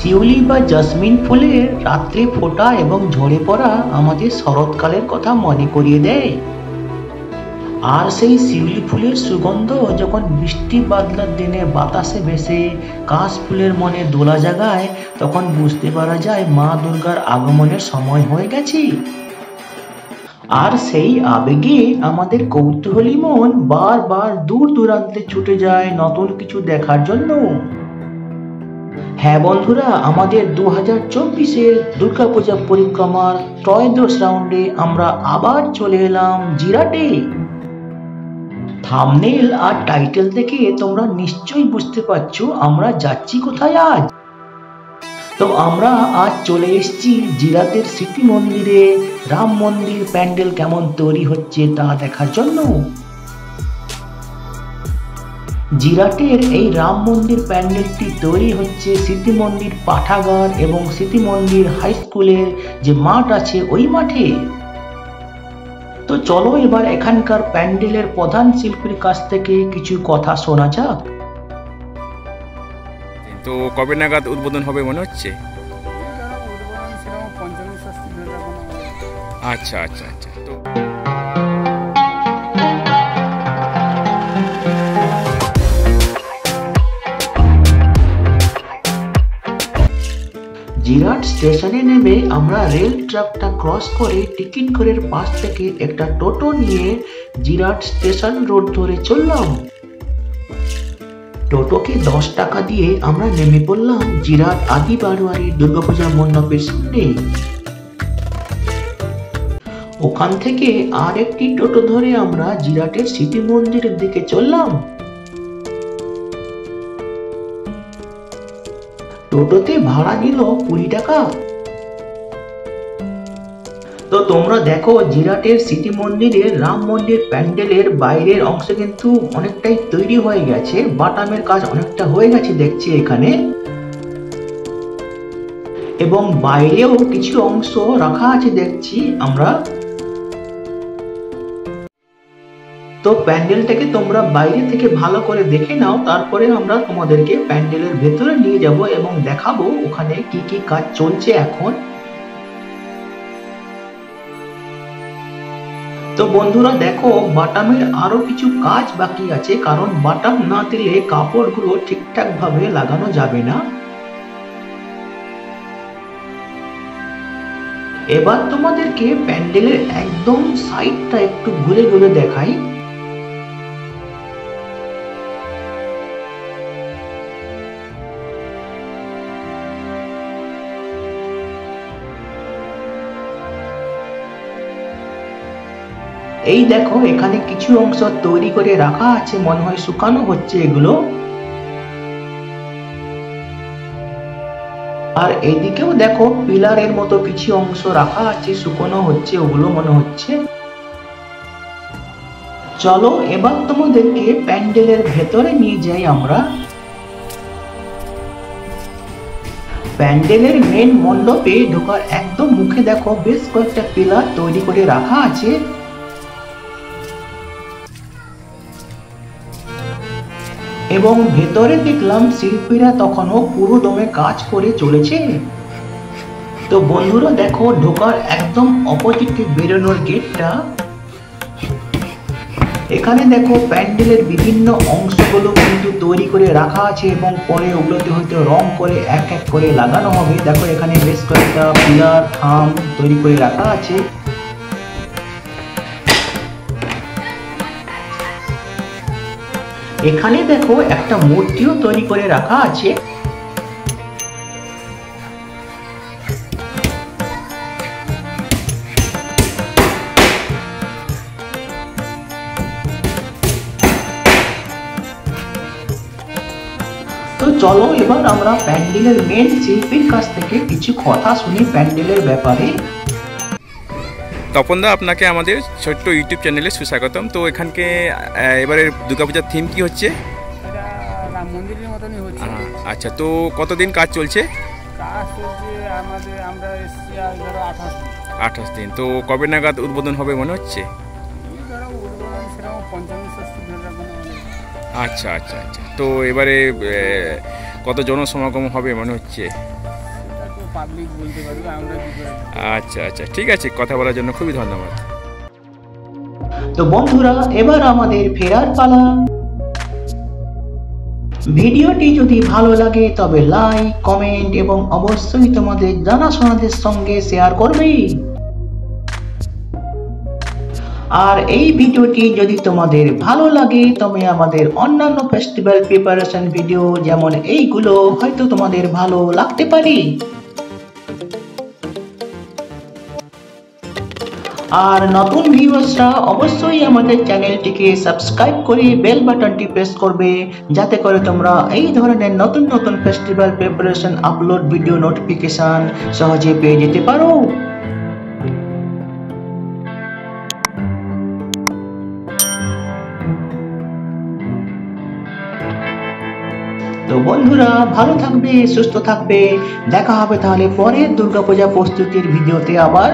শিউলি বা জেসমিন ফুলের রাত্রে ফোটা এবং ঝরে পড়া আমাদের শরৎকালের কথা মনে করিয়ে দেয়। আর সেই শিউলি ফুলের সুগন্ধ যখন বৃষ্টি বাদলার দিনে বাতাসে ভেসে কাশ ফুলের মনে দোলা জাগায়, তখন বুঝতে পারা যায় মা দুর্গার আগমনের সময় হয়ে গেছে। আর সেই আবেগে আমাদের কৌতূহলী মন বারবার দূর দূরান্তে ছুটে যায় নতুন কিছু দেখার জন্য। হ্যাঁ বন্ধুরা, আমাদের 2024-এর দুর্গাপূজা পরিক্রমার ত্রয়োদশ রাউন্ডে আমরা আবার চলে এলাম জিরাটে। থাম্বনেল আর টাইটেল থেকে তোমরা নিশ্চয়ই বুঝতে পারছো আমরা যাচ্ছি কোথায় আজ। তো আমরা আজ চলে এসেছি জিরাটের স্মৃতি মন্দিরে রাম মন্দির প্যান্ডেল কেমন তৈরি হচ্ছে তা দেখার জন্য। জিরাটের এই রাম মন্দির প্যান্ডেলটি তৈরি হচ্ছে স্মৃতি মন্দির পাঠাগার এবং স্মৃতি মন্দির হাই স্কুলের যে মাঠ আছে ওই মাঠে। তো চলো এবার এখানকার প্যান্ডেলের প্রধান শিল্পীর কাছ থেকে কিছু কথা শোনা যাক। তো কবে নাগাদ উদ্বোধন হবে মনে হচ্ছে? আচ্ছা আচ্ছা আচ্ছা। তো জিরাট স্টেশনে নেমে আমরা রেল ট্র্যাকটা ক্রস করে টিকিট ঘরের পাশ থেকে একটা টোটো নিয়ে জিরাট স্টেশন রোড ধরে চললাম। টোটোকে 10 টাকা দিয়ে আমরা নেমে পড়লাম জিরাট আদি বারোয়ারি দুর্গাপূজা মণ্ডপের সামনে। ওখান থেকে আর একটি টোটো ধরে আমরা জিরাটের স্মৃতি মন্দিরের দিকে চললাম। টোটোতে ভাড়া নিল 20 টাকা। তো তোমরা দেখো জিরাটের স্মৃতি মন্দিরের রাম মন্দির প্যান্ডেলের বাইরের অংশ কিন্তু অনেকটাই তৈরি হয়ে গেছে, বাটামের কাজ অনেকটা হয়ে গেছে দেখছি এখানে, এবং বাইরেও কিছু অংশ রাখা আছে দেখছি আমরা। তো প্যান্ডেলটাকে তোমরা বাইরে থেকে ভালো করে দেখে নাও, তারপরে আমরা তোমাদেরকে প্যান্ডেলের ভেতরে নিয়ে যাব এবং দেখাবো ওখানে কি কি কাজ চলছে এখন। তো বন্ধুরা দেখো, বাটামের আরো কিছু কাজ বাকি আছে, কারণ বাটাম না দিলে কাপড়গুলো ঠিকঠাক ভাবে লাগানো যাবে না। এবার তোমাদেরকে প্যান্ডেলের একদম সাইডটা একটু ঘুরে ঘুরে দেখাই। এই দেখো এখানে কিছু অংশ তৈরি করে রাখা আছে, মনে হয় শুকানো হচ্ছে এগুলো। আর এইদিকেও দেখো পিলারের মতো কিছু অংশ রাখা আছে, শুকানো হচ্ছে ওগুলো মনে হচ্ছে। চলো এবার তোমাদেরকে প্যান্ডেলের ভেতরে নিয়ে যাই আমরা। প্যান্ডেলের মেন মণ্ডপে ঢোকার একদম মুখে দেখো বেশ কয়েকটা পিলার তৈরি করে রাখা আছে। এবং ভেতরে দেখলাম শিল্পীরা তখনও পুরো দমে কাজ করে চলেছে। তো বন্ধুরা দেখো, ঢোকার একদম অপোজিটে বেরোনোর গেটটা, এখানে দেখো প্যান্ডেলের বিভিন্ন অংশগুলো কিন্তু তৈরি করে রাখা আছে এবং পরে ওগুলোতে হয়তো রং করে এক এক করে লাগানো হবে। দেখো এখানে বেশ কয়েকটা পিলার থাম তৈরি করে রাখা আছে। এখানে দেখো একটা মূর্তিও তৈরি করে রাখা আছে। তো চলো এবার আমরা প্যান্ডেলের মেন শিল্পীর কাছ থেকে কিছু কথা শুনি প্যান্ডেলের ব্যাপারে। তপনদা, আপনাকে আমাদের ছোট্ট ইউটিউব চ্যানেলে সুস্বাগতম। তো এখানকে এবারে দুর্গাপূজার থিম কি হচ্ছে? রাম মন্দিরের মতনই হচ্ছে। আচ্ছা, তো কতদিন কাজ চলছে? কাজ চলছে আমাদের, আমরা এসেছি ধরো 28 দিন। তো কবে নাগাদ উদ্বোধন হবে মনে হচ্ছে? ধরো উদ্বোধন সেরকম 55-60 দিন রাখবেন। আচ্ছা আচ্ছা আচ্ছা। তো এবারে কত জনসমাগম হবে মনে হচ্ছে? পাবলিক বলতে পারবে, আমরা কি করে। আচ্ছা আচ্ছা, ঠিক আছে, কথা বলার জন্য খুবই ধন্যবাদ। তো বন্ধুরা, এবার আমাদের ফেরার পালা। ভিডিওটি যদি ভালো লাগে তবে লাইক, কমেন্ট এবং অবশ্যই তোমাদের জানাশোনাদের সঙ্গে শেয়ার করবে। আর এই ভিডিওটি যদি তোমাদের ভালো লাগে তবে আমাদের অন্যান্য ফেস্টিভ্যাল প্রিপারেশন ভিডিও যেমন এইগুলো হয়তো তোমাদের ভালো লাগতে পারে। আর নতুন ভিউয়ার্সরা অবশ্যই আমাদের চ্যানেলটিকে সাবস্ক্রাইব করে বেল বাটনটি প্রেস করবে, যাতে করে তোমরা এই ধরনের নতুন নতুন festival preparation upload video notification সহজে পেয়ে যেতে পারো। তো বন্ধুরা, ভালো থাকবে, সুস্থ থাকবে। দেখা হবে তাহলে পরের দুর্গাপূজা প্রস্তুতির ভিডিওতে আবার।